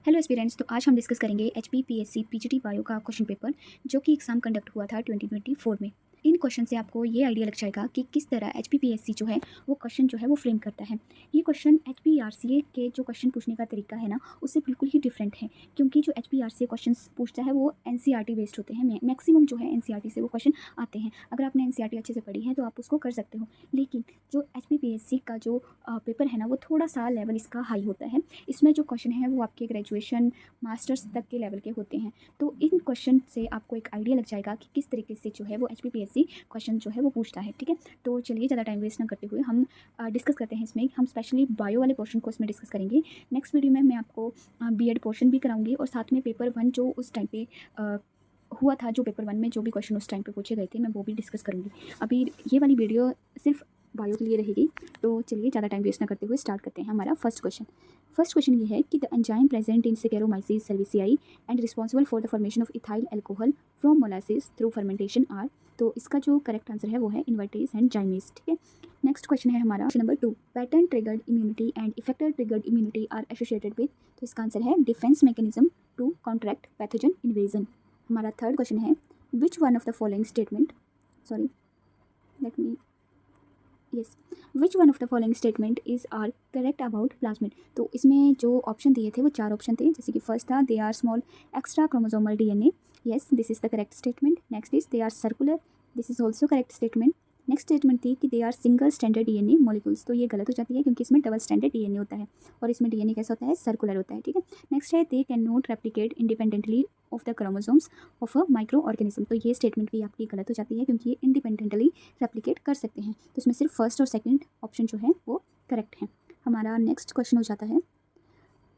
Hello aspirants. तो आज हम डिस्कस करेंगे HPPSC PGT बायो का क्वेश्चन पेपर जो कि एग्जाम कंडक्ट हुआ था 2024 में। इन क्वेश्चन से आपको ये आइडिया लग जाएगा कि किस तरह HPPSC जो है वो क्वेश्चन जो है वो फ्रेम करता है। ये क्वेश्चन HPRCA के जो क्वेश्चन पूछने का तरीका है ना उससे बिल्कुल ही डिफरेंट है, क्योंकि जो HPRCA क्वेश्चन पूछता है वो NCERT बेस्ड होते हैं। मैक्सिमम जो है NCERT से वो क्वेश्चन आते हैं। अगर आपने NCERT अच्छे से पढ़ी है तो आप उसको कर सकते हो, लेकिन जो HPPSC का जो पेपर है ना वो थोड़ा सा लेवल इसका हाई होता है। इसमें जो क्वेश्चन है वो आपके ग्रेजुएशन मास्टर्स तक के लेवल के होते हैं। तो इन क्वेश्चन से आपको एक आइडिया लग जाएगा कि किस तरीके से जो है वो HPPSC क्वेश्चन जो है वो पूछता है। ठीक है, तो चलिए ज़्यादा टाइम वेस्ट ना करते हुए हम डिस्कस करते हैं। इसमें हम स्पेशली बायो वाले पोर्शन को इसमें डिस्कस करेंगे। नेक्स्ट वीडियो में मैं आपको B.Ed पोर्शन भी कराऊंगी और साथ में पेपर 1 जो उस टाइम पे हुआ था, जो पेपर 1 में जो भी क्वेश्चन उस टाइम पे पूछे गए थे मैं वो भी डिस्कस करूँगी। अभी ये वाली वीडियो सिर्फ बायो के लिए रहेगी। तो चलिए ज़्यादा टाइम वेस्ट ना करते हुए स्टार्ट करते हैं हमारा फर्स्ट क्वेश्चन ये है कि the enzyme present in Saccharomyces cerevisiae and responsible for the formation of ethyl alcohol from molasses through fermentation are. तो इसका जो करेक्ट आंसर है वो है इन्वर्टेज एंड जाइमेज। ठीक है, नेक्स्ट क्वेश्चन है हमारा number 2। Pattern triggered immunity and effector triggered immunity are associated with. तो इसका आंसर है defence mechanism to contract pathogen invasion. हमारा थर्ड क्वेश्चन है which one of the following statement sorry let me yes which one of the following statement is are correct about plasmid. तो इसमें जो option दिए थे वो 4 option थे, जैसे कि फर्स्ट था they are small extra chromosomal DNA। Yes, this is the correct statement. Next is they are circular, this is also correct statement. Next statement थी कि they are single standard DNA molecules. तो ये गलत हो जाती है क्योंकि इसमें डबल स्टैंडर्ड DNA होता है और इसमें DNA कैसा होता है, सर्कुलर होता है। ठीक है, नेक्स्ट है they can not replicate independently of the chromosomes of a micro organism. तो ये स्टेटमेंट भी आपकी गलत हो जाती है क्योंकि ये इंडिपेंडेंटली रेप्लिकेट कर सकते हैं। तो इसमें सिर्फ फर्स्ट और सेकंड ऑप्शन जो है वो करेक्ट है। हमारा नेक्स्ट क्वेश्चन हो जाता है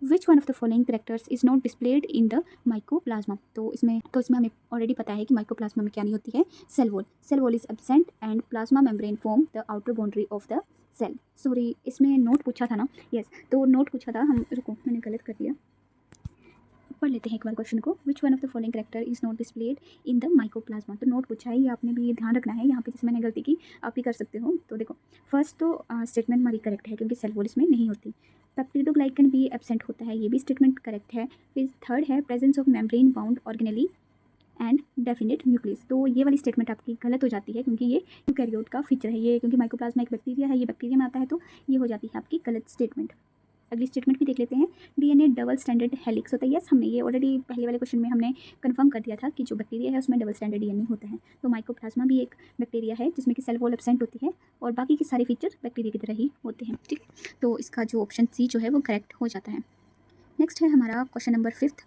which one of the following characters is not displayed in the mycoplasma. तो इसमें हमें ऑलरेडी पता है कि माइकोप्लाज्मा में क्या नहीं होती है, cell wall is absent and plasma membrane form the outer boundary of the cell. Sorry, इसमें नोट पूछा था ना। यस, तो नोट पूछा था, हम रुको मैंने गलत कर दिया, पढ़ लेते हैं एक बार क्वेश्चन को। विच one of the following character is not displayed in the mycoplasma. तो नोट पूछा है, ये आपने भी ध्यान रखना है यहाँ पे, जैसे मैंने गलती की आप भी कर सकते हो। तो देखो, फर्स्ट तो स्टेटमेंट हमारी करेक्ट है क्योंकि सेल वॉल इसमें नहीं होती। पेप्टिडोग्लाइकन भी एब्सेंट होता है, ये भी स्टेटमेंट करेक्ट है। फिर थर्ड है presence of membrane bound organelle and definite nucleus. तो ये वाली स्टेटमेंट आपकी गलत हो जाती है क्योंकि ये यूकैरियोट का फीचर है, ये क्योंकि माइकोप्लाज्मा एक बैक्टीरिया है, ये बैक्टीरिया में आता है, तो ये हो जाती है आपकी गलत स्टेटमेंट। अगली स्टेटमेंट भी देख लेते हैं। DNA डबल स्टैंडर्ड हेलिक्स होता है। यस, हमने ये ऑलरेडी पहले वाले क्वेश्चन में हमने कंफर्म कर दिया था कि जो बैक्टीरिया है उसमें डबल स्टैंडर्ड DNA होता है। तो माइकोप्लाज्मा भी एक बैक्टीरिया है जिसमें कि सेल वॉल एब्सेंट होती है और बाकी के सारे फीचर बैक्टीरिया की तरह ही होते हैं। ठीक, तो इसका जो ऑप्शन सी जो है वो करेक्ट हो जाता है। नेक्स्ट है हमारा question number 5।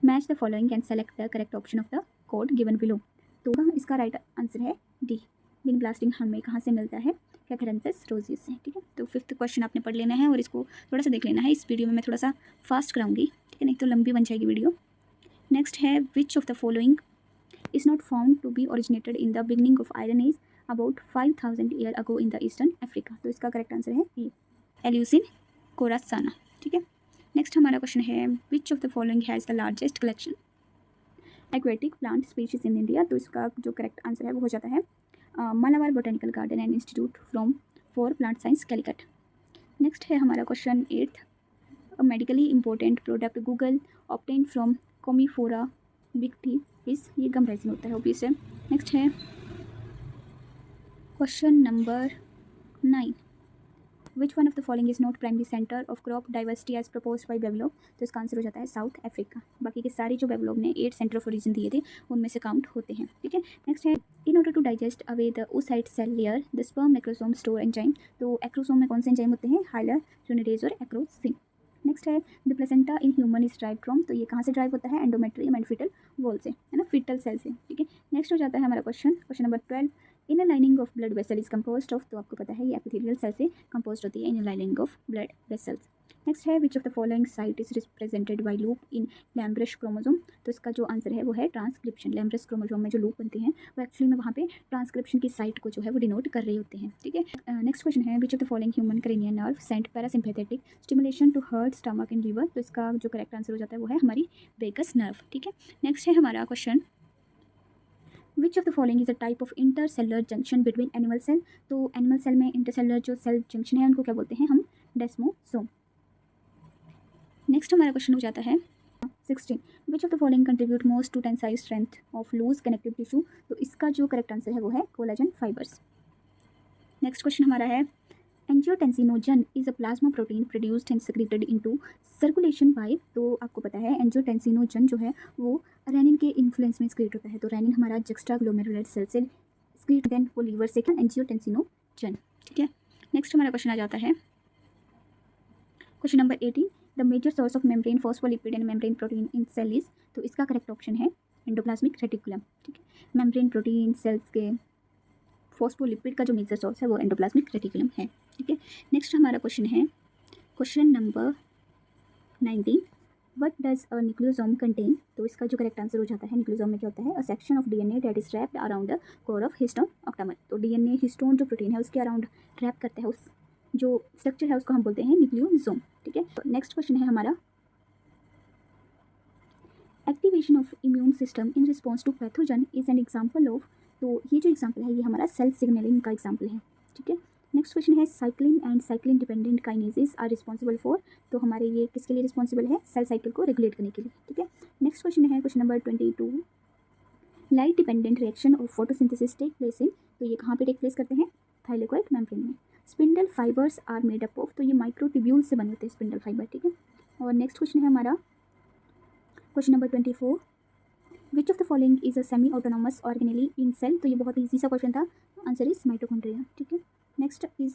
Match the following and select the correct option of the code given below. तो इसका राइट आंसर है डी। बिन ब्लास्टिंग हमें कहाँ से मिलता है, कैथेरेंथस रोजियस से। ठीक है, तो 5th क्वेश्चन आपने पढ़ लेना है और इसको थोड़ा सा देख लेना है। इस वीडियो में मैं थोड़ा सा फास्ट कराऊंगी, ठीक है, नहीं तो लंबी बन जाएगी वीडियो। नेक्स्ट है which of the following is not found to be originated in the beginning of iron age about 5000 year ago in the eastern Africa. तो इसका करेक्ट आंसर है ए, एल्यूसिन कोरासाना। ठीक है, नेक्स्ट हमारा क्वेश्चन है which of the following has the largest collection aquatic plant species in India. तो इसका जो करेक्ट आंसर है वो हो जाता है Malabar botanical garden and institute from for plant science Calicut. Next है हमारा question 8th। A medically important product guggul obtain from Commiphora बिगटी इस, ये गम रेजिन होता है ऑब्वियस है। नेक्स्ट है question number 9। Which one of the following is not primary centre of crop diversity as propose by बेवलॉग। तो इसका आंसर हो जाता है साउथ अफ्रीका। बाकी के सारी जो बेवलॉग ने 8 सेंटर ऑफ ओरिजिन दिए थे उनमें से काउंट होते हैं। ठीक है, नेक्स्ट है in order to digest away the oocyte cell layer the sperm acrosome store enzyme. तो एक्रोसोम में कौन से एंजाइम होते हैं, हाइलुरोनिडेज और एक्रोसिन। नेक्स्ट है the placenta in human is drive from. तो ये कहाँ से ड्राइव होता है, एंडोमेट्रियम एंड फीटल वॉल से, है ना, फीटल सेल से। ठीक है, नेक्स्ट हो जाता है हमारा question number 12। Inner lining of blood vessel is composed of. तो आपको पता है ये एपिथेलियल सेल से कंपोज्ड होती है inner lining of blood vessels. Next है which of the following site is represented by loop in lampbrush chromosome. तो इसका जो आंसर है वो है ट्रांसक्रिप्शन। लैम्ब्रश क्रोमोसोम में जो लूप बनते हैं वो एक्चुअली में वहाँ पे ट्रांसक्रिप्शन की साइट को जो है वो डिनोट कर रहे होते हैं। ठीक है, नेक्स्ट क्वेश्चन है which of the following human cranial nerve sent parasympathetic stimulation to heart stomach and liver. तो इसका जो करेक्ट आंसर हो जाता है वो है हमारी वेगस नर्व। ठीक है, नेक्स्ट है हमारा question which of the following is a type of intercellular junction between animal cell. तो एनिमल सेल में इंटरसेलुलर जो सेल जंक्शन है उनको क्या बोलते हैं हम, डेस्मोसोम। नेक्स्ट हमारा क्वेश्चन हो जाता है 16, which of the following contribute most to tensile strength of loose connective tissue. तो इसका जो करेक्ट आंसर है वो है कोलाजन फाइबर्स। नेक्स्ट क्वेश्चन हमारा है angiotensinogen is a plasma protein produced and secreted into circulation by. तो आपको पता है एंजियोटेंसिनोजन जो है वो रेनिन के इन्फ्लुएंस में क्रिएट होता है। तो रेनिन हमारा जक्स्ट्रा ग्लोमेरुलर सेल से क्रिएट देन वो लीवर से एंजियोटेंसिनोजन। ठीक है, नेक्स्ट हमारा क्वेश्चन आ जाता है question number 18, the major source of membrane phospholipid and membrane protein in cell is. तो इसका करेक्ट ऑप्शन है एंडोप्लाज्मिक रेटिकुलम। ठीक है, मेम्ब्रेन प्रोटीन सेल्स के फॉस्फोलिपिड का जो मेजर सोर्स है वो एंडोप्लाज्मिक रेटिकुलम है। ठीक है, नेक्स्ट हमारा क्वेश्चन है question number 19, what does a nucleosome contain. तो इसका जो करेक्ट आंसर हो जाता है न्यूक्लियोसोम में क्या होता है, a section of DNA that is wrapped around the core of histone octamer. तो डीएनए हिस्टोन जो प्रोटीन है उसके अराउंड रैप करता है, उस जो स्ट्रक्चर है उसको हम बोलते हैं न्यूक्लियोसोम। ठीक है, नेक्स्ट क्वेश्चन है हमारा activation of immune system in response to pathogen is an example of. तो ये जो एग्जाम्पल है ये हमारा सेल सिग्नलिंग का एग्जाम्पल है। ठीक है, नेक्स्ट क्वेश्चन है cyclin and cyclin dependent kinases are responsible for. तो हमारे ये किसके लिए रिस्पॉन्सिबल है, सेल साइकिल को रेगुलेट करने के लिए। ठीक है, नेक्स्ट क्वेश्चन है question number 22, light dependent reaction of photosynthesis take place in. तो ये कहाँ पे टेक प्लेस करते हैं, थाइलेकोइड मेम्ब्रेन में। Spindle fibres are made up of. तो ये माइक्रोट्यूब्यूल से बने होते हैं स्पिंडल फाइबर। ठीक है, और नेक्स्ट क्वेश्चन है हमारा question number 24, which of the following is a semi autonomous organelle in cell. तो ये बहुत ईजी सा क्वेश्चन था, आंसर इज माइटोकॉन्ड्रिया। ठीक है, next is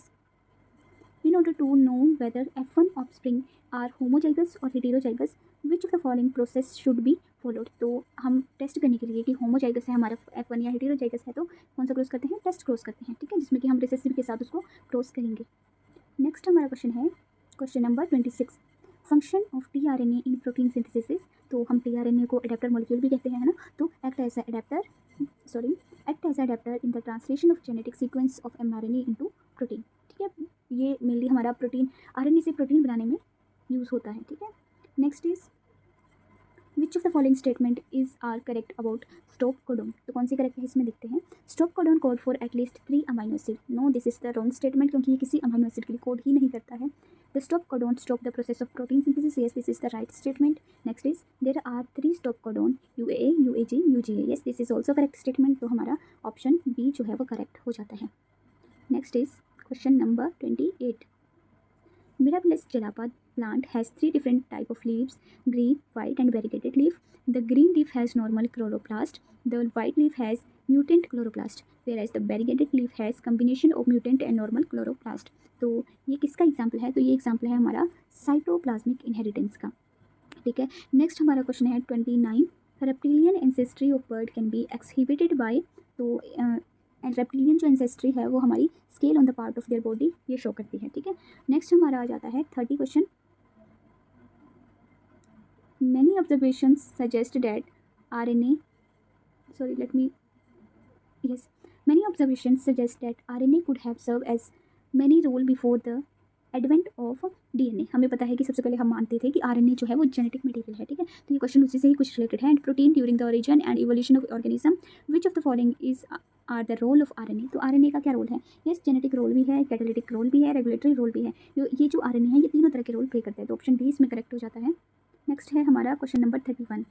in order to know whether F1 offspring are homozygous और heterozygous which of the following process should be followed. तो हम टेस्ट करने के लिए कि होमोजाइगस है हमारा F1 या हेटेरोजाइगस है तो कौन सा क्रॉस करते हैं, टेस्ट क्रॉस करते हैं। ठीक है, जिसमें कि हम रिसेसिव के साथ उसको क्रॉस करेंगे। नेक्स्ट हमारा क्वेश्चन है question number 26, function of tRNA in protein synthesis. तो हम टीआरएनए को एडेप्टर मॉलिक्यूल भी कहते हैं, है ना। तो act as adapter in the translation of genetic sequence of mRNA into protein. ठीक है, ये मेनली हमारा प्रोटीन आरएनए से प्रोटीन बनाने में यूज़ होता है। ठीक है, next is which of the following statement is are correct about stop codon. तो कौन सी करेक्ट है इसमें देखते हैं, stop codon code for at least 3 amino acid. No, this is the wrong statement क्योंकि ये किसी अमाइनो एसिड के लिए कोड ही नहीं करता है। The stop codon stop the process of protein synthesis, yes this is the right statement. Next is there are 3 stop codon UAA UAG UGA, yes this is also correct statement. तो हमारा option B जो है वो correct हो जाता है। Next is question number 28, Mirabilis jalapa plant has 3 different type of leaves, green, white and variegated leaf. The green leaf has normal chloroplast, the white leaf has mutant chloroplast, whereas the variegated leaf has combination of mutant and normal chloroplast. तो ये किसका example है, तो ये example है हमारा cytoplasmic inheritance का। ठीक है, नेक्स्ट हमारा क्वेश्चन है 29, reptilian ancestry of bird can be exhibited by. तो रेप्टिलियन जो एंसेस्ट्री है वो हमारी scale on the part of their body ये शो करती है। ठीक है, नेक्स्ट हमारा आ जाता है 30 question, many observations suggest that RNA many observations suggest that RNA could have served as many role before the advent of DNA। हमें पता है कि सबसे पहले हम मानते थे कि RNA जो है वो जेनेटिक मटेरियल है। ठीक है, तो ये क्वेश्चन उसी से ही कुछ रिलेटेड है। And protein during the origin and evolution of organism which of the following is are the role of RNA। तो RNA का क्या रोल है, यस जेनेटिक रोल भी है, कैटालिटिक रोल भी है, रेगुलेटरी रोल भी है। ये जो RNA है ये तीनों तरह के रोल प्ले करते हैं। तो ऑप्शन डी इसमें करेक्ट हो जाता है। नेक्स्ट है हमारा question number 31,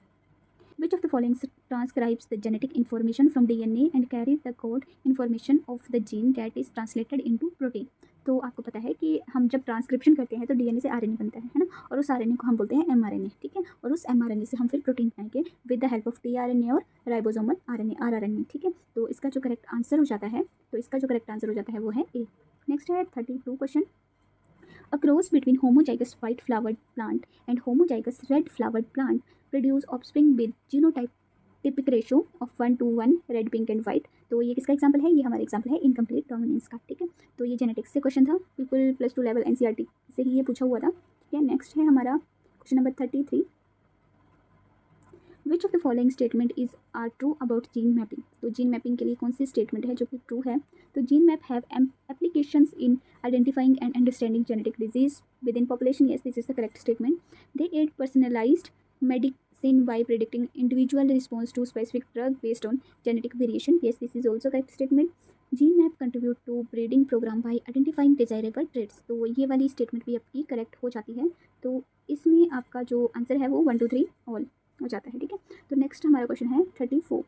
which of the following transcribes the genetic information from DNA and carries the code information of the gene that is translated into protein। तो आपको पता है कि हम जब ट्रांसक्रिप्शन करते हैं तो DNA से RNA बनता है ना, और उस RNA को हम बोलते हैं mRNA। ठीक है, और उस mRNA से हम फिर प्रोटीन बनाएंगे with the help of tRNA और राइबोसोमल RNA rRNA। ठीक है, तो इसका जो करेक्ट आंसर हो जाता है, तो इसका जो करेक्ट आंसर हो जाता है वो है ए। नेक्स्ट है 32 question, A cross between homozygous white flowered plant and homozygous red flowered plant produce offspring with genotype typic ratio of 1:1 red, pink and white। तो ये किसका एग्जाम्पल है, ये हमारा एग्जाम्पल है इनकम्प्लीट डोमिनेंस का। ठीक है, तो ये जेनेटिक्स से क्वेश्चन था, बिल्कुल +2 लेवल NCERT से ही ये पूछा हुआ था। ठीक है, नेक्स्ट है हमारा question number 33, which of the following statement is are true about gene mapping. तो जीन मैपिंग के लिए कौन सी स्टेटमेंट है जो कि ट्रू है, तो gene map have applications in identifying and understanding genetic disease within population, yes this is the correct statement. They aid personalised medicine by predicting individual response to specific drug based on genetic variation, yes this is also correct statement. Gene map contribute to breeding programme by identifying desirable traits. तो ये वाली statement भी आपकी correct हो जाती है। तो इसमें आपका जो आंसर है वो 1 2 3 ऑल हो जाता है। ठीक है, तो नेक्स्ट हमारा क्वेश्चन है 34।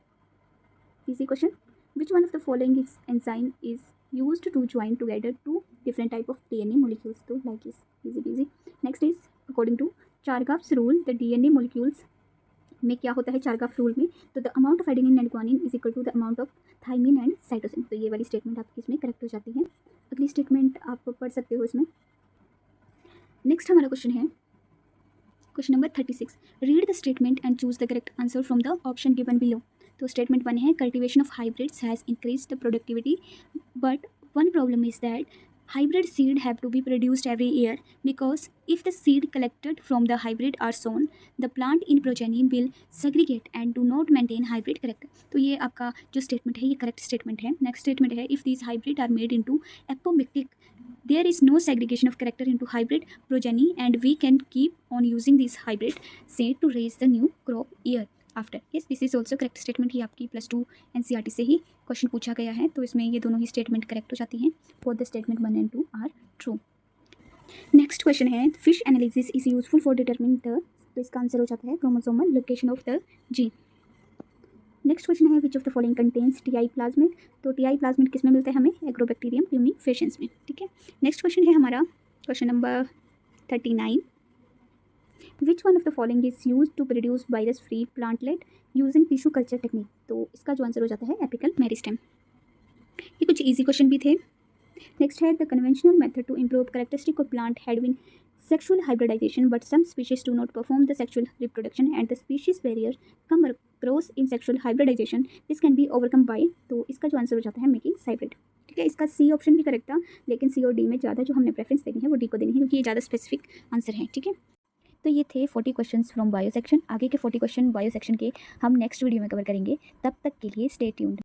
Easy question, which one of the following enzyme is used to join together two different type of DNA molecules. तो like is easy easy. Next is according to Chargaff's rule the DNA molecules में क्या होता है Chargaff rule में, तो the amount of adenine and guanine is equal to the amount of thymine and cytosine. तो ये वाली स्टेटमेंट आपकी इसमें करेक्ट हो जाती है। अगली स्टेटमेंट आप पढ़ सकते हो इसमें। नेक्स्ट हमारा क्वेश्चन है question number 36। Read the statement and choose the correct answer from the option given below. तो स्टेटमेंट 1 है cultivation of hybrids has increase the productivity but one problem is that hybrid seed have to be produced every year because if the seed collected from the hybrid are sown, the plant in progeny will segregate and do not maintain hybrid character। तो ये आपका जो statement है ये correct statement है। Next statement है if these hybrid are made into apomictic there is no segregation of character into hybrid progeny and we can keep on using these hybrid seed to raise the new crop year after. Yes this is also correct statement. ही आपकी +2 NCERT से ही question पूछा गया है, तो इसमें ये दोनों ही स्टेटमेंट करेक्ट हो जाती हैं। Both the statement 1 and 2 are true. Next question है FISH analysis is useful for determining the, तो इसका आंसर हो जाता है chromosomal location of the gene. Next question है which of the following contains Ti plasmid. तो टीआई प्लाज्मिड किस में मिलता है हमें, एग्रोबैक्टीरियम यूनिफेशंस में। ठीक है, नेक्स्ट क्वेश्चन है हमारा question number 39। Which one of the following is use to produce virus free plantlet using tissue culture technique. तो इसका जो आंसर हो जाता है एपिकल मेरिस्टेम। ये कुछ इजी क्वेश्चन भी थे। नेक्स्ट है the conventional method to improve characteristic of plant having sexual hybridization but some species do not perform the sexual reproduction and the species barrier come across in sexual hybridization, this can be overcome by। तो इसका जो answer हो जाता है making hybrid. ठीक है, इसका C option भी करेक्ट था, लेकिन सी और डी में ज़्यादा जो हमने प्रेफरेंस देनी है वो डी को देनी है क्योंकि ये ज़्यादा स्पेसिफिक आंसर है। ठीक है, तो ये थे 40 क्वेश्चंस फ्रॉम बायो सेक्शन। आगे के 40 क्वेश्चन बायो सेक्शन के हम नेक्स्ट वीडियो में कवर करेंगे। तब तक के लिए स्टे ट्यून्ड।